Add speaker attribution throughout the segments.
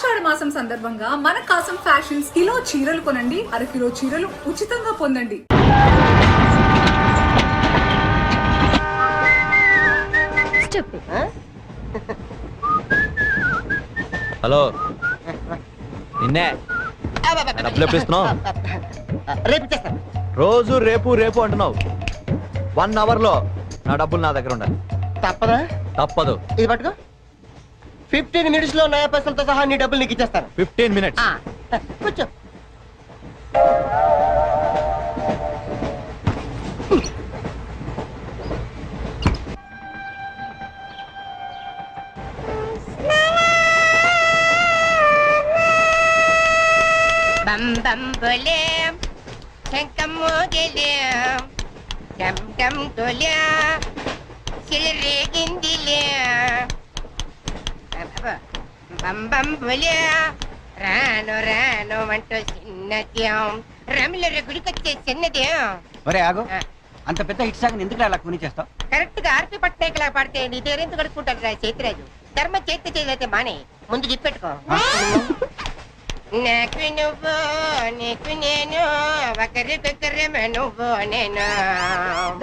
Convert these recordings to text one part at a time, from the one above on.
Speaker 1: ఆషాఢ మాసం సందర్భంగా మన కాసం ఫ్యాషన్స్ కిలో చీరలు కొనండి, అరకిలో చీరలు ఉచితంగా పొందండి.
Speaker 2: హలో నిన్నే డబ్బులు ఎప్పుడు ఇస్తున్నావు? రోజు రేపు రేపు అంటున్నావు. 1 hour లో నా డబ్బులు నా దగ్గర ఉండాలి.
Speaker 3: తప్పదా?
Speaker 2: తప్పదు.
Speaker 3: ఇది పట్టుకో. 15 minutes లో నయా పైసలతో సహా నీ డబ్బులు నీకు ఇచ్చేస్తాను.
Speaker 2: 15 minutes.
Speaker 3: కూర్చో.
Speaker 4: బం బం బోలే శంఖం మోగలే డమ్ డమ్ తోలే సిలరేగిందిలే బం బం బోలే రాను రాను అంటూ చిన్నదేం రమిల గుడికొచ్చే చిన్నదేం.
Speaker 5: ఒరే ఆగు, అంత పెద్ద హిట్ సాగ్ ఎందుకు అలా కొని చేస్తావు?
Speaker 4: కరెక్ట్ గా ఆర్పి పట్టేకలా పాడితే నీ పేరెందుకు కడుక్కుంటాడు రా చేతిరాజు. ధర్మ చేతి చేయలేతే మానే ముందు చెప్పెట్టుకో. నాకు నువ్వు నీకు నేను ఒకరికొకరేమో నువ్వు నేను.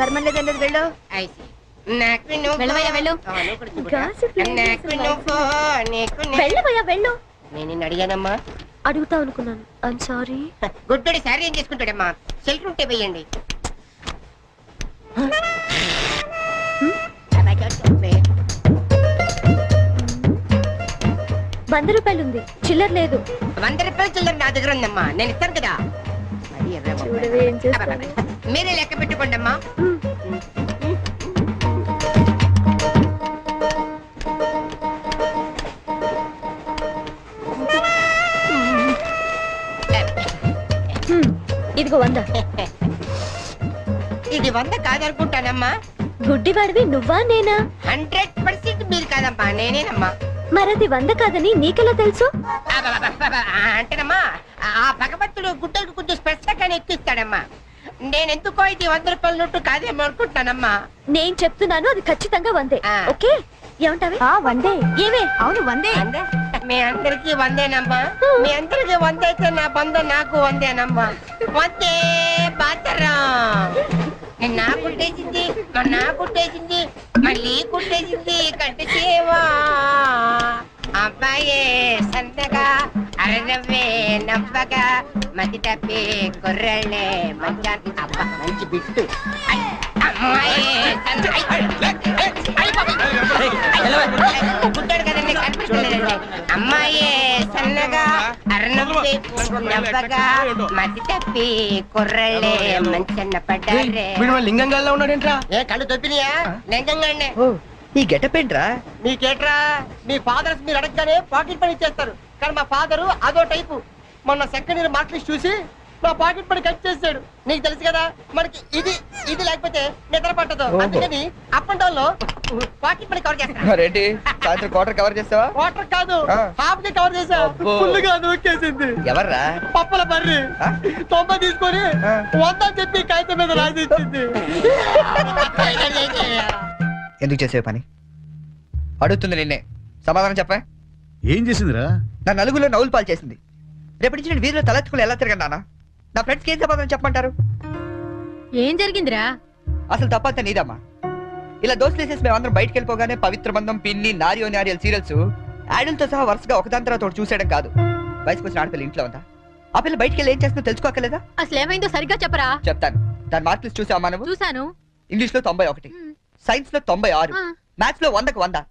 Speaker 6: ధర్మం లేదండి, వెళ్ళు.
Speaker 4: ఐసి నాకు నువ్వు
Speaker 6: వెళ్ళు.
Speaker 4: నాకు నువ్వు నీకు
Speaker 6: వెళ్ళవయ్యా, వెళ్ళు.
Speaker 4: నేను నిన్ను అడిగానమ్మా.
Speaker 6: అడుగుతా అనుకున్నాను. I'm sorry.
Speaker 4: గుడ్డోడి సారీ ఏం చేసుకుంటాడమ్మా? షెల్టర్ ఉంటే వేయండి.
Speaker 6: ₹100 ఉంది, చిల్లర లేదు.
Speaker 4: ₹100 చిల్లర నా దగ్గర ఉందమ్మా, నేను ఇస్తాను కదా.
Speaker 6: చూడవే ఏం చేస్తాను.
Speaker 4: మీరే లెక్క పెట్టుకోండి అమ్మా.
Speaker 6: ఇదిగో 100.
Speaker 4: ఇది 100 కాదనుకుంటానమ్మా.
Speaker 6: గుడ్డివాడివి నువ్వా నేనా?
Speaker 4: 100% మీరు కాదమ్మా, నేనేనమ్మా.
Speaker 6: మరది 100 కాదని నీకెలా తెలుసు?
Speaker 4: అంటేనమ్మా, ఆ భగవంతుడు గుడ్డలకు కొంచెం స్పెషల్గానే ఎక్కిస్తాడమ్మా. నేనెందుకో ఇది ₹100 నోటు కాదేమో అనుకుంటానమ్మా.
Speaker 6: నేను చెప్తున్నాను, అది ఖచ్చితంగా 100. ఓకే, ఏమంటావి? 100. ఏమే? అవును 100.
Speaker 4: మీ అందరికి 100నమ్మా. మీ అందరికి 100 అయితే నా బంధం నాకు 100నమ్మా. 100 బాతరం. నా కుట్టేసింది, నా కుట్టేసింది, మళ్ళీ కుట్టేసింది కంటి సేవా. అబ్బాయే సన్నగా అరనవ్వే నవ్వగా మతి తప్పి కుర్రళ్ళే మంచి అబ్బా మంచి బిట్టు. గుడ్డాడు కదండి, కనిపిస్తలేదండి. అమ్మాయే సన్నగా అరనవ్వే నవ్వగా మతి తప్పి కుర్రళ్ళే మంచన్న పడ్డారే.
Speaker 3: లింగంగా ఉన్నాడేంట్రా?
Speaker 4: ఏ కళ్ళు తప్పినాయా? లింగంగానే.
Speaker 5: ఈ గెటప్ ఏంట్రా?
Speaker 4: మీకేట్రా? మీ ఫాదర్స్ మీరు అడగగానే పాకెట్ పని ఇచ్చేస్తారు, కానీ మా ఫాదరు అదో టైపు. మొన్న సెకండ్ ఇయర్ మార్క్ లిస్ట్ చూసి నా పాకెట్ పని కట్ చేసాడు. నీకు తెలుసు కదా, మనకి ఇది ఇది లేకపోతే నిద్ర పట్టదు. అందుకని అప్ అండ్ డౌన్ లో పాకెట్ పని కవర్ చేస్తా.
Speaker 5: రెడ్డి సాయంత్రం క్వార్టర్ కవర్ చేస్తావా?
Speaker 4: వాటర్ కాదు, హాఫ్ కి కవర్ చేసా. ఫుల్ గా నూకేసింది.
Speaker 5: ఎవర్రా?
Speaker 4: పప్పల బర్రి 90 తీసుకొని 100 చెప్పి కాగితం మీద రాసి ఇచ్చింది.
Speaker 5: ఎందుకు చేసే పని? అడుగుతుంది నిన్నే, సమాధానం చెప్పా.
Speaker 7: ఏం చేసిందిరా?
Speaker 5: నా నలుగులో నవ్వులు పాలు చేసింది. రేపటి నుంచి నేను వీధిలో తలెత్తుకుని ఎలా తిరగను నాన్న? నా ఫ్రెండ్స్కి ఏం సమాధానం చెప్పమంటారు?
Speaker 6: ఏం జరిగిందిరా?
Speaker 5: అసలు తప్పంతా నీదమ్మా. ఇలా దోస్తులు వేసేసి మేమందరం బయటకు వెళ్ళిపోగానే పవిత్ర బంధం, పిన్ని, నారియో నారియల్ సీరియల్స్ యాడల్తో సహా వరుసగా ఒకదాని తర్వాత ఒకటి చూసేయడం కాదు. వయసుకు వచ్చిన ఆడపిల్ల ఇంట్లో ఉందా? ఆ పిల్ల బయటకు వెళ్ళి ఏం చేస్తుందో తెలుసుకోకలేదా?
Speaker 6: అసలు ఏమైందో సరిగ్గా చెప్పరా.
Speaker 5: చెప్తాను. దాని మార్క్ లిస్ట్ చూసావా నువ్వు?
Speaker 6: చూసాను.
Speaker 5: ఇంగ్లీష్ లో 91, సైన్స్ లో 96, మ్యాథ్స్ లో 100కు 100.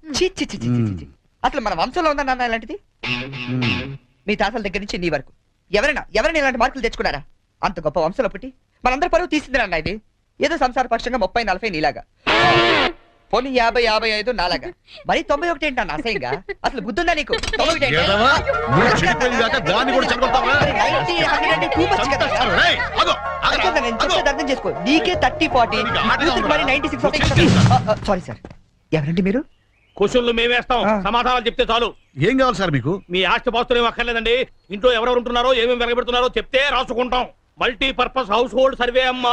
Speaker 5: అసలు మన వంశంలో ఉందా నాన్న ఇలాంటిది? మీ తాతల దగ్గర నుంచి నీ వరకు ఎవరైనా ఇలాంటి మార్కులు తెచ్చుకున్నారా? అంత గొప్ప వంశంలో పుట్టి మనందరి పరువు తీసింది నాన్న ఇది. ఏదో సంసార పక్షంగా 30-40 నీలాగా, పోనీ 50-55 నాలాగా, మరి 91 ఏంటి అన్న అసహ్యంగా? అసలు బుద్ధుందా నీకు? 91 అర్థం చేసుకో. నీకే 30-40, మరి 96. సారీ సార్, ఎవరండి మీరు?
Speaker 8: క్వశ్చన్లు మేమేస్తాం, సమాధానాలు చెప్తే చాలు.
Speaker 7: ఏం కావాలి సార్ మీకు?
Speaker 8: మీ ఆస్తి పాస్తులు ఏమి అక్కర్లేదండి. ఇంట్లో ఎవరెవరు ఉంటున్నారో ఏమేమి వెలగబెడుతున్నారో చెప్తే రాసుకుంటాం. మల్టీపర్పస్ హౌస్ హోల్డ్ సర్వే అమ్మా.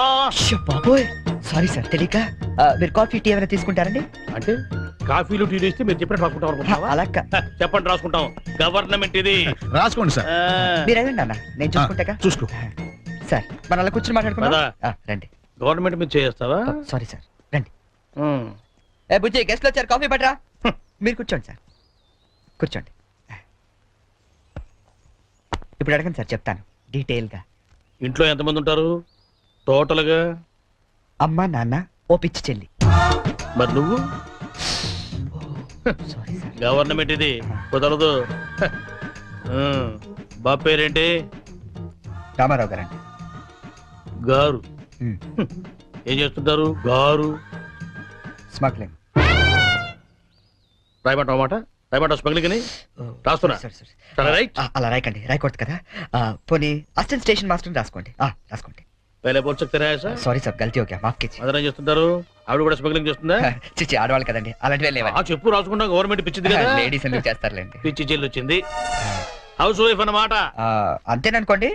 Speaker 5: బాబోయ్, సారీ సార్ తెలియక. మీరు కాఫీ టీ ఏమైనా తీసుకుంటారండి?
Speaker 8: అంటే కాఫీలు టీలు ఇస్తే మీరు చెప్పినట్టు రాసుకుంటాం అనుకుంటున్నావా?
Speaker 5: అలా
Speaker 8: చెప్పండి రాసుకుంటాం. గవర్నమెంట్ ఇది.
Speaker 7: రాసుకోండి సార్.
Speaker 8: ఆ,
Speaker 5: మీరు వెళ్ళండి అన్న, నేను చూసుకుంటాగా.
Speaker 7: చూసుకో.
Speaker 5: సార్ మనం అలా కూర్చొని మాట్లాడుకుందాం.
Speaker 8: పదా.
Speaker 5: రండి.
Speaker 8: గవర్నమెంట్ మీద చేస్తావా?
Speaker 5: సారీ సార్, రండి. ఏ బుజ్జి, గెస్ట్లు వచ్చారు, కాఫీ పట్టరా. మీరు కూర్చోండి సార్, కూర్చోండి. ఇప్పుడు అడగండి సార్, చెప్తాను డీటెయిల్గా.
Speaker 8: ఇంట్లో ఎంతమంది ఉంటారు టోటల్ గా?
Speaker 5: అమ్మ, నాన్న, ఓ పిచ్చి చెల్లి.
Speaker 8: మరి నువ్వు?
Speaker 5: Sorry sir.
Speaker 8: గవర్నమెంట్ ఇది, కుదరదు. బాబు పేరేంటి?
Speaker 5: రామారావు గారండి.
Speaker 8: గారు. ఏం చేస్తుంటారు గారు?
Speaker 5: స్మగ్లింగ్.
Speaker 8: రాయమంటావు మాట? రాయమంటావు స్మగ్లింగ్ అని రాస్తున్నా. సరే రైట్.
Speaker 5: అలా రాయకండి, రాయకూడదు కదా. పోనీ అసిస్టెంట్ స్టేషన్ మాస్టర్ రాసుకోండి. రాసుకోండి.
Speaker 8: పहले बोल सकते रहे ऐसा?
Speaker 5: సారీ సార్, గల్తీ ఓకే, మాఫ్ कीजिए.
Speaker 8: మదన చేస్తుంటారు. ఆవిడ కూడా స్మగ్లింగ్ చేస్తుందా?
Speaker 5: చిచ్చి, ఆడవాళ్ళు కదండి, అలాంటివి లేవండి.
Speaker 8: చెప్పు రాసుకుంటాం. గవర్నమెంట్ పిచ్చింది కదా.
Speaker 5: లేడీస్ ఎందుకు చేస్తారులేండి.
Speaker 8: పిచ్చి చెల్లి వచ్చింది. హౌస్ వైఫ్ అన్నమాట.
Speaker 5: అంతేననుకోండి,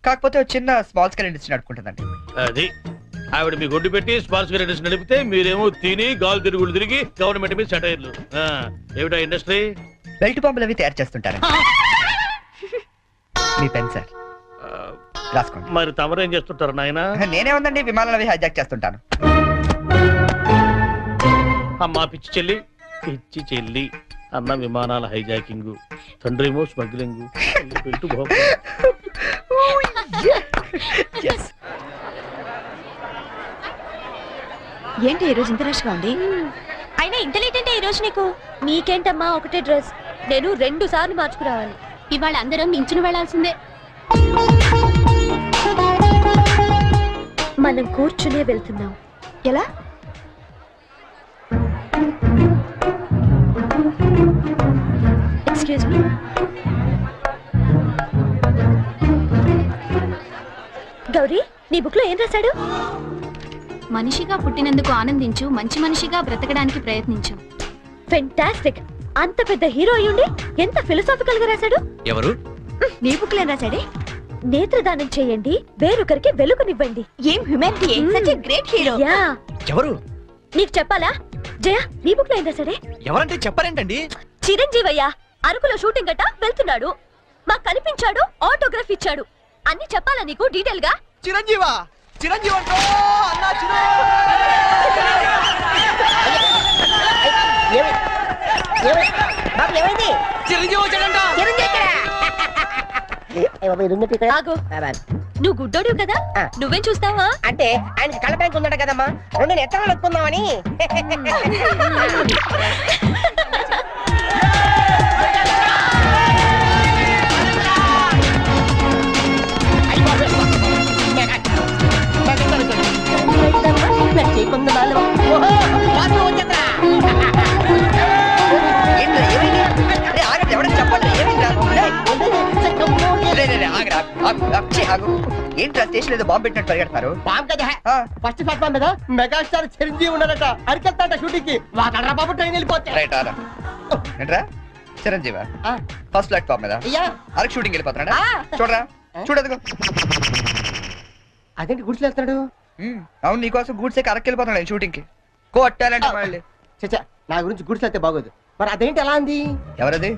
Speaker 5: కాకపోతే ఒక చిన్న స్మాల్ స్కేల్ ఇండస్ట్రీ నడుపుకుంటుందండి.
Speaker 8: అది ఆవిడ మీ గొడ్డు పెట్టి స్పాన్స్ ఇండస్ట్రీ నడిపితే మీరేమో తిని గాలు తిరుగుడు తిరిగి గవర్నమెంట్ మీద సెటైర్లు. ఏమిటా ఇండస్ట్రీ?
Speaker 5: బెల్ట్ పంపులు అవి తయారు చేస్తుంటారు. మీ పెన్ సార్, రాసుకోండి.
Speaker 8: మరి తమరేం చేస్తుంటారు నాయన?
Speaker 5: నేనే ఉందండి, విమానాలు అవి హైజాక్ చేస్తుంటాను.
Speaker 8: అమ్మా పిచ్చి చెల్లి. పిచ్చి చెల్లి అన్న విమానాల హైజాకింగ్, తండ్రేమో స్మగ్లింగ్.
Speaker 6: ఏంటి ఈ రోజు ఇంత రష్ గా ఉంది? అయినా ఇంత లేట్ అంటే ఈ రోజు నీకు? నీకేంటమ్మా, ఒకటే డ్రెస్. నేను 2 సార్లు మార్చుకురావాలి. ఇవాళ అందరం నించుని వెళ్లాల్సిందే. మనం కూర్చునే వెళ్తున్నాం. ఎలా? Excuse me. గౌరీ, నీ బుక్ లో ఏం రాశాడు?
Speaker 9: మనిషిగా పుట్టినందుకు ఆనందించు, మంచి మనిషిగా బ్రతకడానికి ప్రయత్నించు.
Speaker 6: ఫెంటాస్టిక్. అంత పెద్ద హీరో అయ్యుండి ఎంత ఫిలసాఫికల్ గా రాశాడు.
Speaker 2: ఎవరు?
Speaker 6: నీ బుక్ లో ఏం రాశాడే? నేత్రదానం చేయండి, వేరొకరికి వెలుగునివ్వండి. ఏం humanity, such a great hero. Yeah.
Speaker 2: ఎవరు?
Speaker 6: నీకు చెప్పాలా? జయ, నీ బుక్ లో ఏం రాశాడే?
Speaker 2: ఎవరంటే చెప్పారేంటండి?
Speaker 6: చిరంజీవయ్య అరకులో షూటింగ్ గట్ట వెళ్తున్నాడు. మాకు కనిపించాడు, ఆటోగ్రాఫ్ ఇచ్చాడు. అన్ని చెప్పాలా నీకు డీటెయిల్ గా?
Speaker 2: చిరంజీవా? చిరంజీవి అంటో అన్నా చిరంజీవి వచ్చాడంట.
Speaker 6: ఆగు. నువ్వు గుడ్డోడివి కదా, నువ్వేం చూస్తావా?
Speaker 4: అంటే ఆయన కళ్ళ బ్యాంక్ ఉందట కదమ్మా, 2 ఎత్తనాలు ఒప్పుకుందామని.
Speaker 5: ఏంట్రా స్టేషన్ ఏదో బాంబు పెట్టినట్టు పరిగెడతారు?
Speaker 4: బాబు కదా, ఫస్ట్ ప్లాట్ఫామ్ మీద మెగాస్టార్ చిరంజీవి ఉన్నారట. అరికెళ్తాట షూటింగ్ కి. వాకడ్రా బాబు ట్రైన్ వెళ్ళిపోతే.
Speaker 5: రైట్ ఆరా. ఏంట్రా చిరంజీవా ఫస్ట్ ప్లాట్ఫామ్ మీద అరకు షూటింగ్ వెళ్ళిపోతున్నాడా? చూడరా, చూడదుగో.
Speaker 4: అదేంటి గుడిసెలు వెళ్తాడు?
Speaker 5: అవును, నీకోసం గూడ్సే అరకు వెళ్ళిపోతున్నాడు షూటింగ్ కి. కొట్టాలంటే మళ్ళీ.
Speaker 4: చచ్చా, నా గురించి గుడిసెలు వెళ్తే బాగోదు. మరి అదేంటి ఎలా అంది?
Speaker 5: ఎవరది?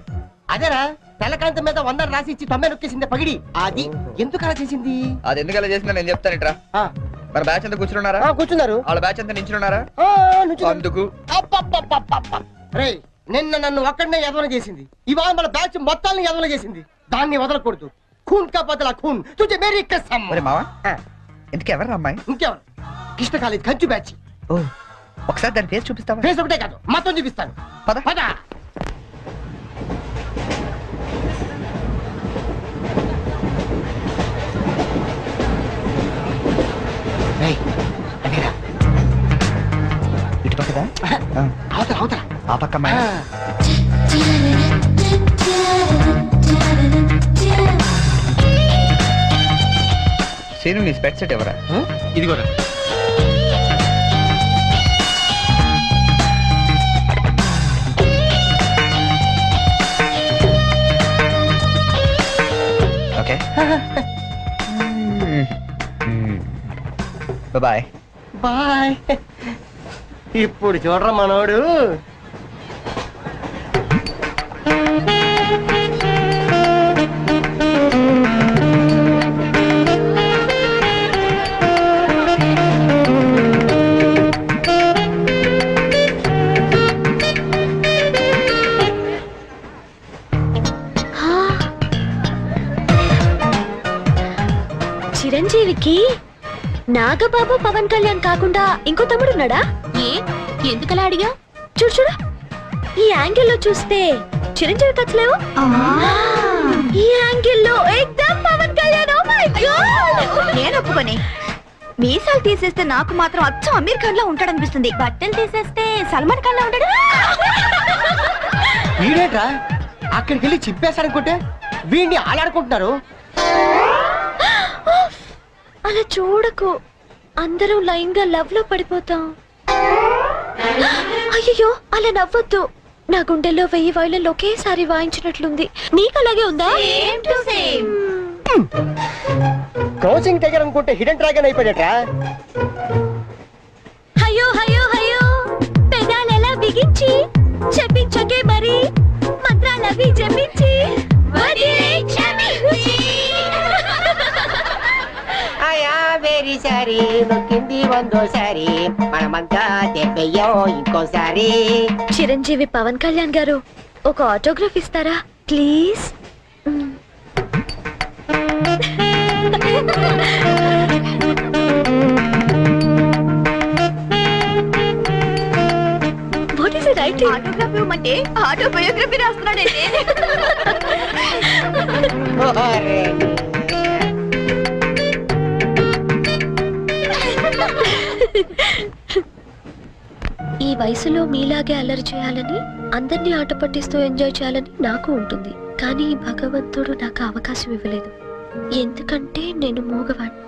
Speaker 4: అదేరా, తెల్లకాంతం మీద 100 రాసి ఇచ్చి 90 నొక్కేసింది పగిడి. అది ఎందుకు అలా చేసింది?
Speaker 5: అది ఎందుకు అలా చేసిందో నేను చెప్తాను. ఇట్రా, మన బ్యాచ్ అంతా కూర్చున్నారా?
Speaker 4: కూర్చున్నారు.
Speaker 5: వాళ్ళ బ్యాచ్ అంతా నించున్నారా? అందుకు.
Speaker 4: రేయ్, నిన్న నన్ను ఒక్కడనే యదవన చేసింది, ఇవాళ మన బ్యాచ్ మొత్తాన్ని యదవన చేసింది. దాన్ని వదలకూడదు. ఖూన్ కా బదలా ఖూన్. తుజే మేరీ కసమ్.
Speaker 5: మరి మావా, ఇంతకు ఎవరు అమ్మాయి?
Speaker 4: ఇంకెవరు? కృష్ణ కాలేజ్ కంచు బ్యాచ్.
Speaker 5: ఓ, ఒకసారి దాని పేరు చూపిస్తావా?
Speaker 4: ఫేస్ ఒకటే కాదు, మొత్తం చూపిస్తాను.
Speaker 5: పద
Speaker 4: పద.
Speaker 5: ఇటు పక్కదా?
Speaker 4: అవతల అవతల.
Speaker 5: ఆ పక్క అమ్మాయి. సీను, నీ స్పెట్ సెట్ ఎవరా?
Speaker 8: ఇదిగోరా.
Speaker 5: Okay, bye.
Speaker 4: బాయ్. ఇప్పుడు చూడరా మనోడు
Speaker 6: చిరంజీవికి నాగబాబు పవన్ కళ్యాణ్ కాకుండా ఇంకో తమ్ముడున్నాడా?
Speaker 9: ఏ ఎందుకలా అడిగా?
Speaker 6: చూడు చూడు, ఈ యాంగిల్లో చూస్తే చిరంజీవి కచ్చలేవు, ఈ యాంగిల్లో ఏకదమ్ Pawan Kalyan. Oh my God! నేను ఒప్పుకొని మీసాలు తీసేస్తే నాకు మాత్రం అచ్చం అమీర్ ఖాన్ లా ఉంటాడనిపిస్తుంది. బట్టలు తీసేస్తే సల్మాన్ ఖాన్ లా ఉంటాడు.
Speaker 4: వీడేట్రా అక్కడికి వెళ్ళి చింపేశారనుకుంటే వీడిని ఆలాడుకుంటున్నారు.
Speaker 6: అలా చూడకు, అందరం లైన్ గా లవ్ లో పడిపోతాం. అయ్యో అలా నవ్వొద్దు, నా గుండెల్లో 1000 వైలెన్లు ఒకేసారి వాయించినట్లుంది. నీకు అలాగే ఉందా?
Speaker 4: కోచింగ్ దగ్గర అనుకుంటే హిడెన్ డ్రాగన్ అయిపోయాడట్రా.
Speaker 6: అయ్యో అయ్యో అయ్యో, పెదాలెలా బిగించి చెప్పించకే మరి, మంత్రాలవి జపించి
Speaker 4: ఆయా వెరీ సారీ, నొక్కింది వందోసారి, మనమంతా దెబ్బయ్యో ఇంకోసారి.
Speaker 6: చిరంజీవి పవన్ కళ్యాణ్ గారు ఒక ఆటోగ్రాఫ్ ఇస్తారా please? What is it writing? Autograph ఇవ్వమంటే ఆటోబయోగ్రఫీ రాస్తున్నాడంటే. ఈ వయసులో మీలాగే అల్లరి చేయాలని, అందరినీ ఆట పట్టిస్తూ ఎంజాయ్ చేయాలని నాకు ఉంటుంది. కానీ భగవంతుడు నాకు అవకాశం ఇవ్వలేదు, ఎందుకంటే నేను మూగవాణ్ణి.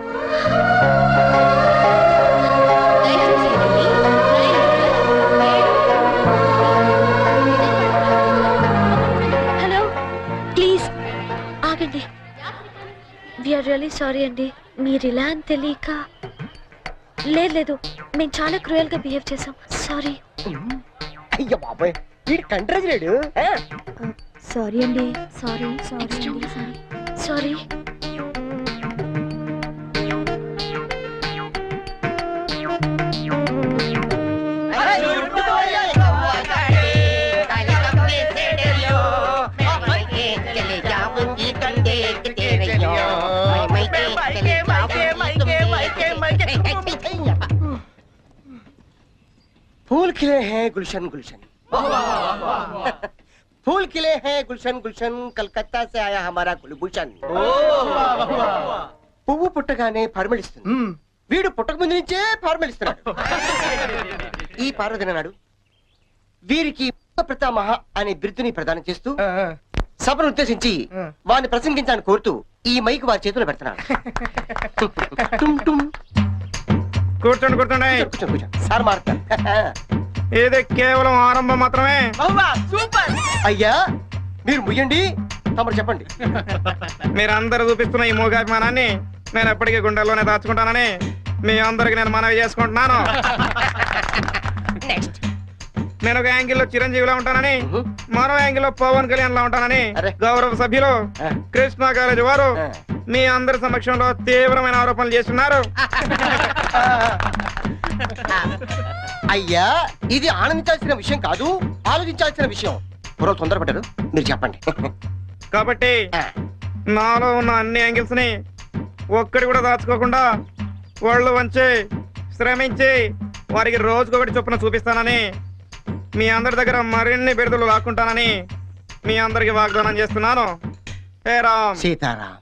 Speaker 6: హలో ప్లీజ్ ఆగండి. వీఆర్ రియల్లీ సారీ అండి, మీరు ఇలా అని తెలియక. లేదు, మేము చాలా క్రూయల్ గా బిహేవ్ చేసాం, సారీ.
Speaker 4: అయ్యో బాబాయ్, వీడు కంట్రోజ్ లేడు.
Speaker 6: సారీ అండి,
Speaker 9: సారీ సారీ
Speaker 6: సారీ.
Speaker 4: फूल खिले हैं गुलशन गुलशन, फूल खिले हैं गुलशन गुलशन, कलकत्ता से आया हमारा कुलभूषण. పువ్వు పుట్టగానే పరిమళిస్తుంది, వీడు పుట్టక ముందు నుంచే పరిమళిస్తున్నాడు. ఈ పార్వదిన నాడు వీరికి ప్రతామహ అనే బిరుదుని ప్రదానం చేస్తూ సభను ఉద్దేశించి వారిని ప్రసంగించాలని కోరుతూ ఈ మైక్ వారి చేతిలో పెడుతున్నాడు.
Speaker 10: కూర్చోండి కూర్చోండి.
Speaker 4: సార్ మారుతా.
Speaker 10: ఇది కేవలం ఆరంభం మాత్రమే.
Speaker 4: అయ్యా మీరు ముయ్యండి, తమరు చెప్పండి.
Speaker 10: మీరందరూ చూపిస్తున్న ఈ మూగాభిమానాన్ని నేను ఎప్పటికీ గుండెల్లోనే దాచుకుంటానని మీ అందరికి నేను మనవి చేసుకుంటున్నాను. నేను ఒక యాంగిల్లో చిరంజీవిలో ఉంటానని, మరో యాంగిల్లో పవన్ కళ్యాణ్ లో ఉంటానని గౌరవ సభ్యులు కృష్ణా కాలేజ్ వారు మీ అందరి సమక్షంలో తీవ్రమైన ఆరోపణలు చేస్తున్నారు.
Speaker 4: అయ్యా ఇది ఆనందించాల్సిన విషయం కాదు, ఆలోచించాల్సిన విషయం. పూర్వ తొందరపడ్డారు, మీరు చెప్పండి.
Speaker 10: కాబట్టి నాలో ఉన్న అన్ని యాంగిల్స్ ని ఒక్కడి కూడా దాచుకోకుండా వాళ్ళు వంచి శ్రమించి వారికి రోజుకొకటి చొప్పున చూపిస్తానని, మీ అందరి దగ్గర మరిన్ని బిరుదులు లాక్కుంటానని మీ అందరికి వాగ్దానం చేస్తున్నాను. హే రామ్
Speaker 4: సీతారాం.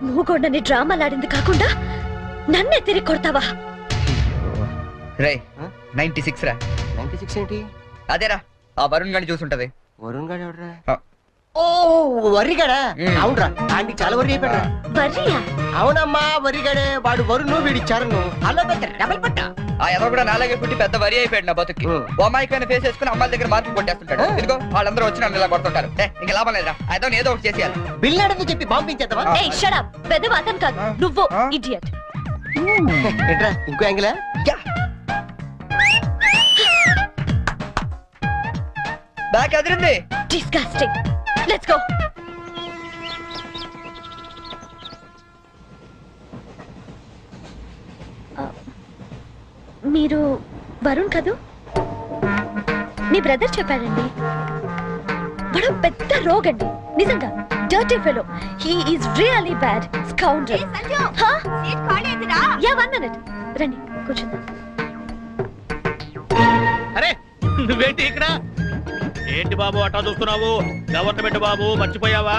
Speaker 6: మూగోడని డ్రామాలాడింది కాకుండా నన్నే తిరిగి కొడతావా?
Speaker 5: రే 96 రా.
Speaker 4: 96 ఏంటి?
Speaker 5: అదేరా ఆ వరుణ్ గాని చూసుంటది.
Speaker 4: వరుణ్ గారు ఎవడరా? ఓ వరిగాడా? అవునరా, ఆంటీ చాలా వరి అయిపోయాడు.
Speaker 6: వర్రియా?
Speaker 4: అవునమ్మా వరిగాడే, వాడు వరుణ్ వీడి చరణ్ అలా డబల్ పట్ట.
Speaker 5: ఆ ఎదో కూడా నాలాగే పుట్టి పెద్ద వరి అయిపోయాడు నా బతుక్కి. ఓ అమ్మాయికైనా ఫేస్ చేసుకుని అమ్మాయిల దగ్గర మార్కులు కొట్టేస్తుంటాడు. ఇదిగో వాళ్ళందరూ వచ్చి నన్ను ఇలా కొడుతుంటారు. ఇంక లాభం లేదురా, అయితే ఏదో ఒకటి చేసేయాలి.
Speaker 4: బిల్ అడని చెప్పి బాంబించేద్దామా?
Speaker 6: ఏయ్ షట్ అప్, పెద్ద అతను కాదు నువ్వు, ఇడియట్.
Speaker 4: ఏంట్రా ఇంకో యాంగిలా?
Speaker 5: Back Adirindi.
Speaker 6: Disgusting. Let's go. మీరు వరుణ్ కదూ? మీ బ్రదర్ చెప్పాడండి. వాడు పెద్ద రోగండి, నిజంగా dirty fellow. He is really bad scoundrel. Yeah 1 minute. రండి కూర్చుందాం.
Speaker 8: అరే నువ్వేంటి ఇక్కడ? ఏంటి బాబు అట్టా చూస్తున్నావు? గవర్నమెంట్ బాబు మర్చిపోయావా?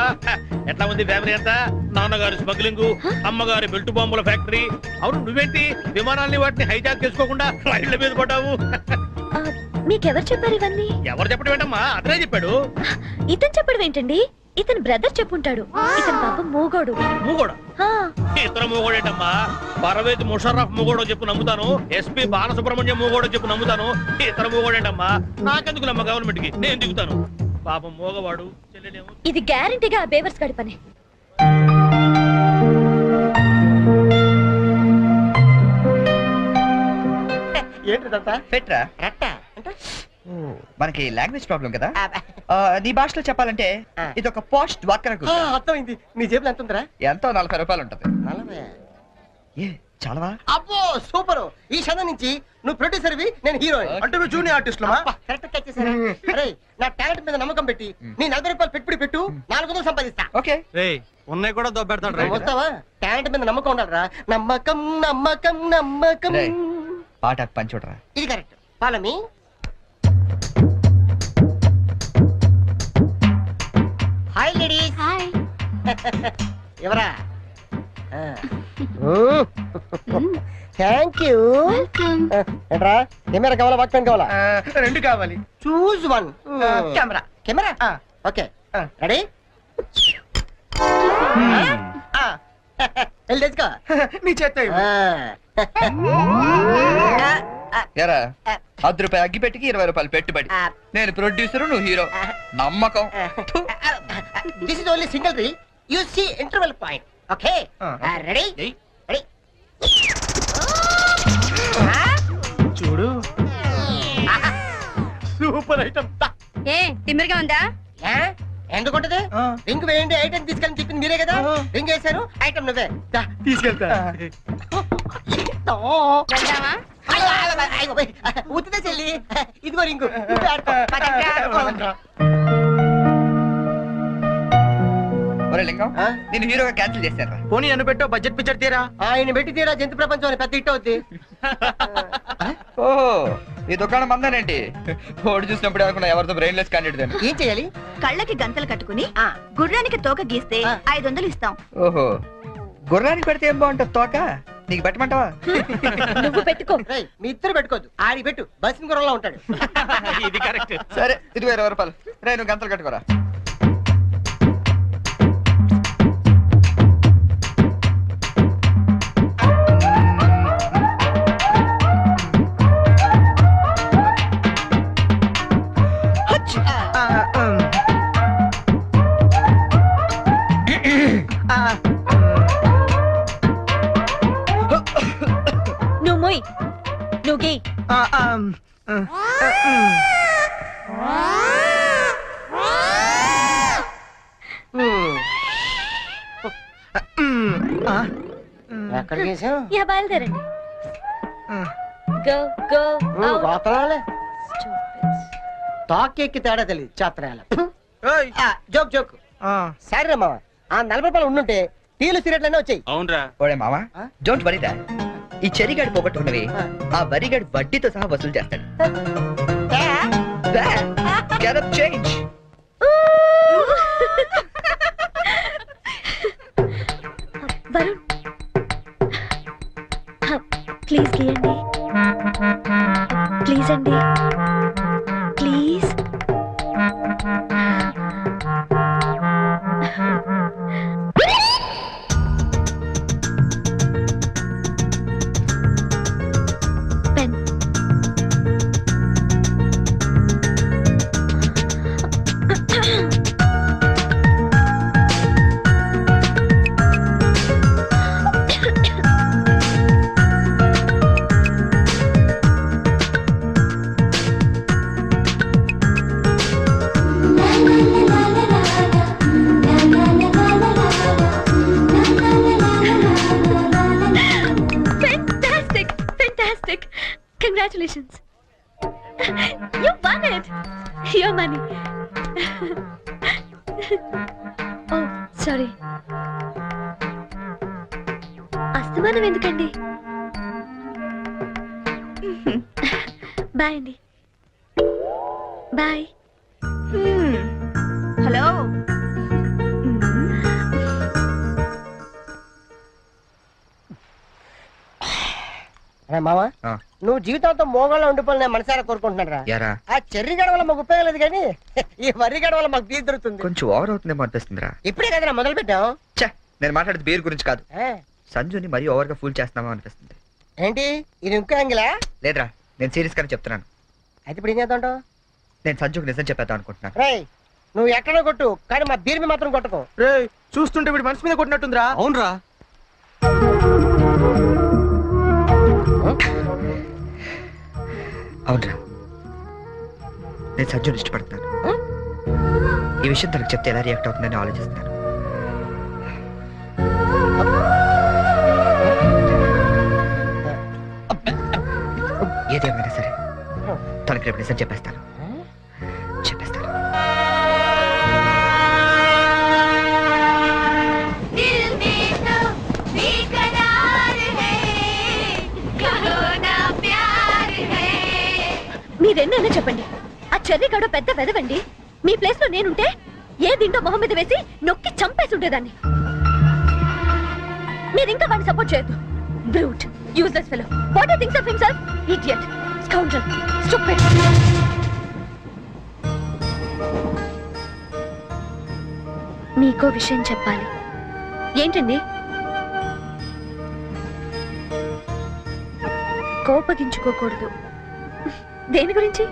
Speaker 8: ఎట్లా ఉంది ఫ్యామిలీ అంతా? నాన్నగారి స్మగ్లింగ్, అమ్మగారి బెల్ట్ బాంబుల ఫ్యాక్టరీ. అవును నువ్వేంటి విమానాల్ని వాటిని హైజాక్ చేసుకోకుండా రైళ్ల మీద పడ్డావు?
Speaker 6: మీకెవరు చెప్పారు ఇవన్నీ?
Speaker 8: ఎవరు చెప్పడం ఏంటమ్మా? అతనే చెప్పాడు.
Speaker 6: ఇతను చెప్పడం ఏంటండి? ఇతను బ్రదర్ చెప్పుంటాడు. ఇతను పాపం మూగోడు.
Speaker 8: మూగోడా?
Speaker 6: ఆ,
Speaker 8: ఇతర మూగోడేటమ్మా? పరవేది ముషర్రఫ్ మూగోడో చెప్పు నమ్ముతాను. ఎస్పీ బాలసుబ్రహ్మణ్యం మూగోడో చెప్పు నమ్ముతాను. ఇతర మూగోడేటమ్మా? నాకెందుకు నమ్మ గవర్నమెంట్ కి? నేను దిగుతాను. పాపం మూగవాడు చెల్లెలేమో.
Speaker 6: ఇది గ్యారంటీగా ఆ బేవర్స్ గడి పని.
Speaker 4: ఏంటిదంతా?
Speaker 5: పెట్రా
Speaker 4: రట్ట అంటే
Speaker 5: మనకి లాంగ్వేజ్ ప్రాబ్లం కదా. నీ భాషలో చెప్పాలంటే ఇది ఒక పోస్ట్ డ్వాక్రా
Speaker 4: ఆ,
Speaker 5: గుట్ట.
Speaker 4: అర్థమైంది. నీ జేబులో ఎంత ఉందిరా?
Speaker 5: ఎంతో 40 రూపాయలు ఉంటది.
Speaker 4: 40.
Speaker 5: ఏ చాలవా?
Speaker 4: అబ్బో సూపర్. ఈ క్షణం నుంచి నువ్వు ప్రొడ్యూసర్వి, నేను హీరోయిన్.
Speaker 3: అంటే నువ్వు జూనియర్ ఆర్టిస్ట్
Speaker 4: కరెక్ట్ క్యాచ్ చేశారా? అరే నా టాలెంట్ మీద నమ్మకం పెట్టి నీ 40 రూపాయలు పెట్టుబడి పెట్టు, 400 సంపాదిస్తా.
Speaker 5: ఓకే.
Speaker 3: ఉన్నాయి కూడా దొబ్బెడతాడు
Speaker 4: నువ్వు వస్తావా? టాలెంట్ మీద నమ్మకం ఉండాలిరా. నమ్మకం నమ్మకం నమ్మకం.
Speaker 5: రేయ్. పాట పని చూడరా.
Speaker 4: ఇది correct. Follow me. Hi ladies.
Speaker 9: Hi.
Speaker 4: ఎవరా? Thank you.
Speaker 9: వెల్కమ్.
Speaker 4: ఏంట్రా కెమెరా కావాలా వాక్మెన్ కావాలా?
Speaker 3: రెండు కావాలి.
Speaker 4: Choose one.
Speaker 3: Camera.
Speaker 4: Camera okay. Ready? వెళ్ళి తెచ్చుకో.
Speaker 3: నీ చేత
Speaker 5: ఎరా 10 రూపాయలు అగ్గి పెట్టికి 20 రూపాయలు పెట్టుబడి. నేను ప్రొడ్యూసర్, నువ్వు హీరో. నమ్మకం.
Speaker 4: దిస్ ఇస్ ఓన్లీ సింగిల్ రీ. You see interval point. Okay ready? Ready.
Speaker 3: చూడు సూపర్ ఐటమ్.
Speaker 6: ఏ తిమ్మిరిగా ఉందా?
Speaker 4: ఎందుకుంటది? రింగ్ వేయండి ఐటమ్ తీసుకెళ్ళి చెప్పింది మీరే కదా. రింగ్ వేశారు ఐటమ్ నువ్వే.
Speaker 3: తీసుకెళ్తా.
Speaker 6: వెళ్దామా?
Speaker 4: ఉత్తిదే చెల్లి. ఇదిగో రింగు.
Speaker 5: ఒరే లింగం,
Speaker 4: ఆ?
Speaker 5: నేను హీరోగా క్యాన్సిల్ చేశాను.
Speaker 3: పోనీ నన్ను పెట్టో బడ్జెట్ పిక్చర్ తీరా.
Speaker 4: ఆయన పెట్టి తీరా జంతు ప్రపంచం అని పెద్ద హిట్ అవుద్ది.
Speaker 5: ఓహో, ఈ దుకాణం మందనేంటి? ఓడి చూసినప్పుడు అనుకున్నా ఎవరితో బ్రెయిన్లెస్ క్యాండిడేట్.
Speaker 4: ఏం చేయాలి?
Speaker 6: కళ్ళకి గంతలు కట్టుకుని
Speaker 4: ఆ,
Speaker 6: గుర్రానికి తోక గీస్తే 500 ఇస్తాం.
Speaker 5: ఓహో, గుర్రానికి పెడితే ఏం బాగుంటుంది తోక? నీకు పెట్టమంటావా?
Speaker 6: నువ్వు పెట్టుకో.
Speaker 4: రేయ్, మీ ఇద్దరు పెట్టుకోవద్దు. ఆడి పెట్టు, బస్సు గుర్రంలో ఉంటాడు.
Speaker 8: ఇది కరెక్ట్.
Speaker 5: సరే, ఇదిగో 20 రూపాయలు. రే నువ్వు గంతలు కట్టుకోరా.
Speaker 6: నువ్వు మొయ్. నువ్వు గీ.
Speaker 4: ఎక్కడ చేసావు?
Speaker 6: యా బయలుదేరండి. Go go.
Speaker 4: గోతరాలే తాకెక్కి తేడా తెలియదు చాత్రాల. Joke joke. సరే మామ, ఆ 40 రూపాయలు ఉండుంటే టీలు సిగరెట్లనే వచ్చాయి.
Speaker 8: అవునరా.
Speaker 5: ఓడే మామా, డోంట్ వరీ దా. ఈ చెరిగాడు పోగొట్టుకున్నవి ఆ వరిగాడు వడ్డీతో సహా వసూలు చేస్తాడు. Get up change.
Speaker 6: Varun please గీయండి. ప్లీజ్ అండి, ప్లీజ్. పెన్. అస్తమానం ఎందుకండి? బాయ్ అండి. బాయ్.
Speaker 5: హలో
Speaker 4: రా మావా
Speaker 5: ఆ.
Speaker 4: నువ్వు జీవితంతో మోగాళ్ళ ఉండిపోయి నేను మనసారా కోరుకుంటున్నాను రా.
Speaker 5: యారా
Speaker 4: ఆ చెర్రీ గడ వల్ల మాకు ఉపయోగం లేదు కానీ ఈ వరి గడ వల్ల మాకు బీర్ దొరుకుతుంది.
Speaker 5: కొంచెం ఓవర్ అవుతుందేమో అనిపిస్తుందిరా.
Speaker 4: ఇప్పుడే కదా మొదలు పెట్టాం.
Speaker 5: ఛే, నేను మాట్లాడేది బీర్ గురించి కాదు. సంజుని మరీ ఓవర్ గా ఫూల్ చేస్తున్నామో అనిపిస్తుంది.
Speaker 4: ఏంటి ఇది ఇంకో యాంగిలా?
Speaker 5: లేదురా, నేను సీరియస్ గానే చెప్తున్నాను.
Speaker 4: అయితే ఇప్పుడు ఏం చేద్దాం?
Speaker 5: నేను సంజుకు నిజం చెప్పేద్దాం అనుకుంటున్నాను.
Speaker 4: రేయ్ నువ్వు ఎక్కడో కొట్టు కానీ మా బీర్ మీద మాత్రం కొట్టకు.
Speaker 3: చూస్తుంటే వీడి మనసు మీద కొట్టినట్టుందిరా.
Speaker 2: అవునరా.
Speaker 5: అవునరా, నేను సంజుని ఇష్టపడుతున్నాను. ఈ విషయం తనకు చెప్తే ఎలా రియాక్ట్ అవుతుందని ఆలోచిస్తున్నాను. ఏదేమైనా సరే తనకి రేపు నిజం చెప్పేస్తాను. చెప్పేస్తాను.
Speaker 6: మీరెన్నైనా చెప్పండి, ఆ చెర్రీ గడ పెద్ద వెదవండి. మీ ప్లేస్ లో నేనుంటే ఏ దీంట్లో మొహం మీద వేసి నొక్కి చంపేసి ఉండేదాన్ని. మీరు ఇంకా వాడిని సపోర్ట్ చేయొద్దు. Brute, useless fellow, what he thinks of himself, idiot, scoundrel, stupid. మీకో విషయం చెప్పాలి. ఏంటండి? కోపగించుకోకూడదు. దేని గురించి?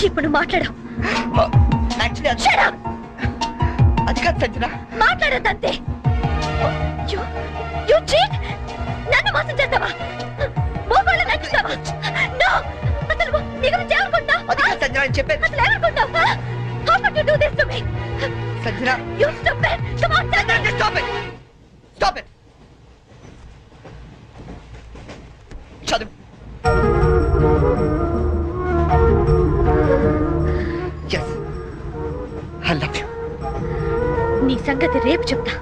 Speaker 6: ఇప్పుడు మాట్లాడు.
Speaker 5: అది కాదు సంజన,
Speaker 6: మాట్లాడద్దంతే. నన్ను మోసం చేస్తావా? మోగాళ్ళు నచ్చుతావా? అసలు నీ గురించి ఏమనుకుంటావు?
Speaker 5: అది కాదు సంజన, నేను చెప్పేది.
Speaker 6: అసలు ఏమనుకుంటావు? How could you do this to me?
Speaker 5: Sanjana,
Speaker 6: You stupid! Come on,
Speaker 5: Sanjana, just stop it. Stop it. చదువు. Yes, I love you.
Speaker 6: నీ సంగతి రేపు చెప్తా.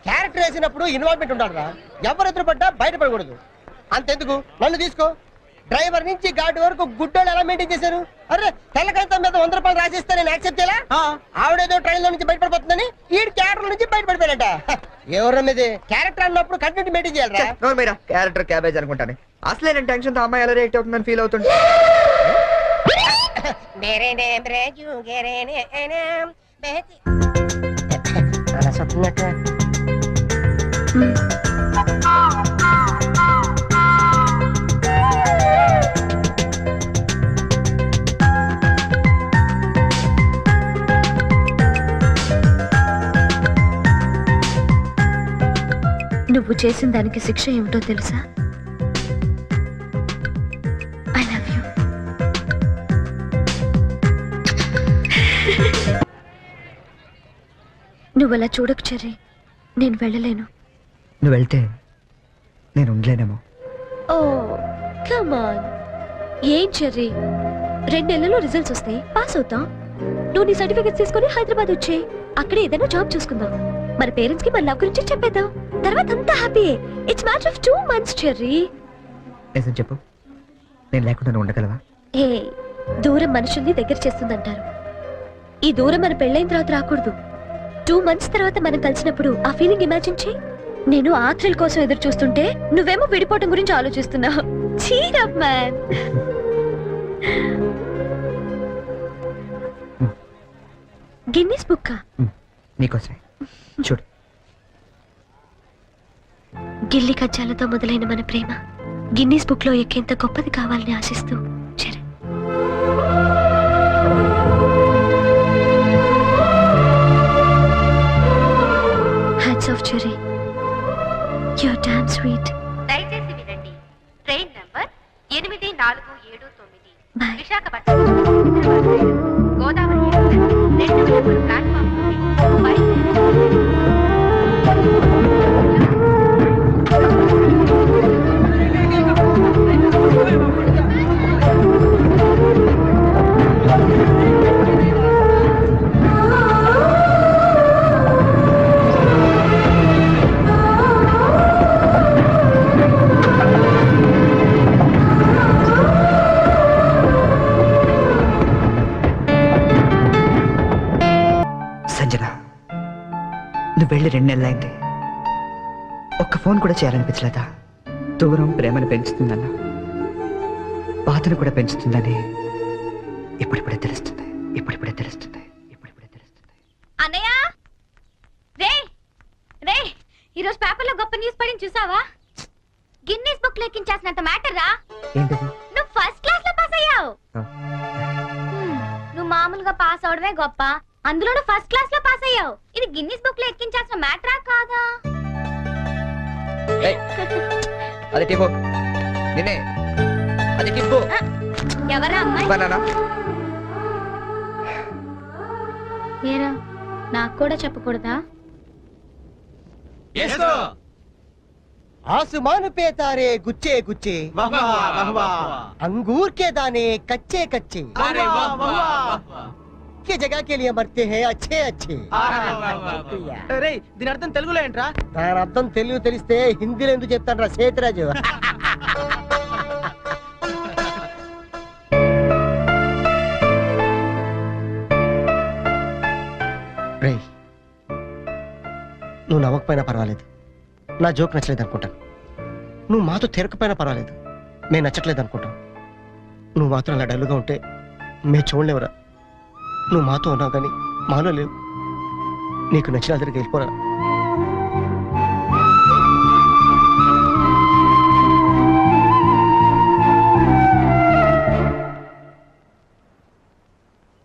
Speaker 4: క్యారెక్టర్ వేసినప్పుడు ఇన్వాల్వ్మెంట్ ఉండాలి రా. ఎవరు ఎదురుపడ్డా బయటపడకూడదు. అంతెందుకు నన్ను తీసుకో. డ్రైవర్ నుంచి గార్డ్ వరకు గుడ్డోళ్ళు ఎలా మెయింటైన్ చేశారు? అరే తెల్ల కాగితం మీద 100 రూపాయలు రాసిస్తే నేను యాక్సెప్ట్ చేయాలా? ఆవిడేదో ట్రైన్ లో నుంచి బయటపడిపోతుందని ఈ క్యారెక్టర్ నుంచి బయటపడిపోయాడట. ఎవరి మీద క్యారెక్టర్ అన్నప్పుడు కంటిన్యూ మెయింటైన్ చేయాలరా.
Speaker 5: క్యారెక్టర్ క్యాబేజ్ అనుకుంటాను. అసలే నేను టెన్షన్ తో అమ్మాయి ఎలా రియాక్ట్ అవుతుందని ఫీల్ అవుతుంది.
Speaker 6: నువ్వు చేసిన దానికి శిక్ష ఏమిటో తెలుసా? I love you. నువ్వు అలా చూడకు చెర్రీ. నేను వెళ్ళలేను.
Speaker 5: నువ్వు వెళ్తే నేను ఉండలేనేమో.
Speaker 6: Oh come on. ఏం చెర్రీ, 2 నెలల్లో రిజల్ట్స్ వస్తాయి, పాస్ అవుతాం. నువ్వు నీ సర్టిఫికెట్స్ తీసుకొని హైదరాబాద్ వచ్చేయి. అక్కడే ఏదైనా జాబ్ చూసుకుందాం. మన పేరెంట్స్ కి మన లవ్ గురించి చెప్పేద్దాం. తర్వాత అంతా happy. It's matter of 2 months cherry.
Speaker 5: నిజం చెప్పు, నేను లేకుండా నువ్వు ఉండగలవా?
Speaker 6: ఏ దూరం మనుషుల్ని దగ్గర చేస్తుందంటారు. ఈ దూరం మన పెళ్ళైన తర్వాత రాకూడదు. 2 months తర్వాత మనం కలిసినప్పుడు ఆ ఫీలింగ్ ఇమాజిన్ చేయి. నేను ఆ థ్రిల్ కోసం ఎదురు చూస్తుంటే నువ్వేమో విడిపోవటం గురించి ఆలోచిస్తున్నావు. Cheer up man. Guinness book
Speaker 5: నీకోసమే. చూడు,
Speaker 6: గిల్లి కజ్జాలతో మొదలైన మన ప్రేమ గిన్నిస్ బుక్ లో ఎక్కేంత గొప్పది కావాలని ఆశిస్తూ చరణ్. స్వీట్.
Speaker 9: దయచేసి వినండి. Train number 8479
Speaker 6: Bye.
Speaker 9: Visakhapatnam Godavari express 2వ నెంబర్ ప్లాట్ఫామ్ నుండి బయలుదేరి
Speaker 5: సంజన, నువ్వు వెళ్ళి 2 నెలలైంది. ఒక్క ఫోన్ కూడా చేయాలనిపించలేదా? దూరం ప్రేమను పెంచుతుందన్నా, బాధను కూడా పెంచుతుందని ఇప్పుడిప్పుడే తెలుస్తుంది.
Speaker 6: అన్నయ్య, రే రే, ఈరోజు పేపర్లో గొప్ప న్యూస్ పడింది చూసావా? గిన్నీస్ బుక్ లో ఎక్కించేసినంత మ్యాటర్ రా.
Speaker 5: ఏంటది?
Speaker 6: నువ్వు ఫస్ట్ క్లాస్ లో పాస్ అయ్యావు.
Speaker 5: ఆ.
Speaker 6: నువ్వు మామూలుగా పాస్ అవడమే గొప్ప, అందులోనూ ఫస్ట్ క్లాస్ లో పాస్ అయ్యావు. ఇది గిన్నీస్ బుక్ లో ఎక్కించాల్సిన మ్యాటరా కాదా?
Speaker 5: ఏయ్, అది టిప్పు. నిన్నే అది టిప్పు.
Speaker 6: ఎవరా అమ్మాయి?
Speaker 5: బనానా.
Speaker 6: ఏరా, నాకు కూడా చెప్పకూడదా?
Speaker 4: आसमान पे तारे गुच्छे गुच्छे अंगूर के दाने कच्चे कच्चे के जगह के लिए मरते हैं अच्छे अच्छे.
Speaker 3: దీని అర్థం తెలుగులో ఏంట్రా?
Speaker 4: దాని అర్థం తెలుగు తెలిస్తే హిందీలో ఎందుకు చెప్తాను రా సేతురాజు. రేయ్, నువ్వు నవ్వకపోయినా పర్వాలేదు, నా జోక్ నచ్చలేదు అనుకుంటాను. నువ్వు మాతో తిరగకపోయినా పర్వాలేదు, మేము నచ్చట్లేదు అనుకుంటాం. నువ్వు మాత్రం అలా డల్లుగా ఉంటే మేము చూడలేవురా. నువ్వు మాతో ఉన్నావు కానీ మాలో లేవు. నీకు నచ్చిన దగ్గరికి వెళ్ళిపోరా.